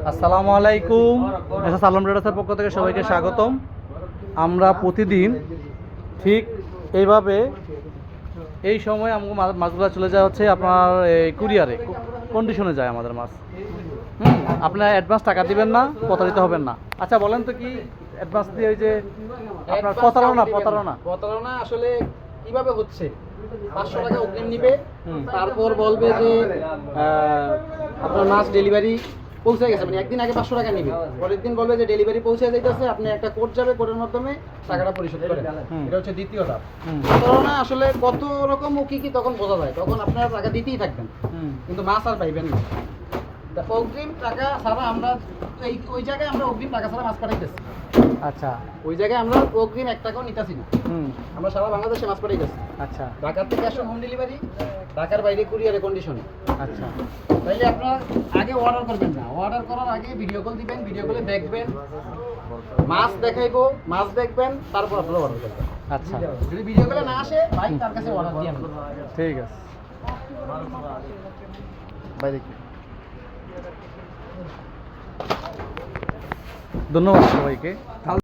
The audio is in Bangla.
আসসালামু আলাইকুম। এসএস আলম ট্রেডার্সের পক্ষ থেকে সবাইকে স্বাগতম। আমরা প্রতিদিন ঠিক এইভাবে এই সময় আমাকে মাছগুলো চলে যায় হচ্ছে আপনার এই কুরিয়ারে কন্ডিশনে যায় আমাদের মাছ। আপনার অ্যাডভান্স টাকা দিবেন না, প্রতারিত হবেন না। আচ্ছা বলেন তো কি অ্যাডভান্স দিয়ে ওই যে আপনার প্রতারণা আসলে কিভাবে হচ্ছে? 500 টাকা অগ্রিম নিবে, তারপর বলবে যে আপনার মাছ ডেলিভারি পৌঁছে গেছে, মানে একদিন আগে 500 টাকা নিবে, পরের দিন বলবে যে ডেলিভারি পৌঁছে যাইতেছে, আপনি একটা কোড যাবে, কোডের মাধ্যমে টাকাটা পরিশোধ করেন। এটা হচ্ছে দ্বিতীয় ধাপ। প্রতারণা আসলে কত রকম ও কি তখন বোঝা যায়, তখন আপনারা টাকা দিতেই থাকবেন, কিন্তু মাছ আর পাইবেন না। অগ্রিম টাকা ছাড়া আমরা ওই জায়গায় আমরা অগ্রিম টাকা ছাড়া মাছ পাঠাইতেছি। আচ্ছা, ওই জায়গায় আমরা অগ্রিম 1 টাকাও নিতেছি না। আমরা সারা বাংলাদেশে মাছ পাঠাইতেছি। আচ্ছা, ঢাকার থেকে আসলে হোম ডেলিভারি, ঢাকার বাইরে কুরিয়ারে কন্ডিশনে। আচ্ছা, তাইলে আপনারা আগে অর্ডার করবেন না, অর্ডার করার আগে ভিডিও কল দিবেন, ভিডিও কলে দেখবেন, মাছ দেখাইবো, মাছ দেখবেন, তারপর আপনারা অর্ডার করবেন। আচ্ছা, যদি ভিডিও কলে না আসে, ভাই তার কাছে অর্ডার দিয়ে আনবেন। ঠিক আছে ভাই, দেখি। ধন্যবাদ সবাইকে।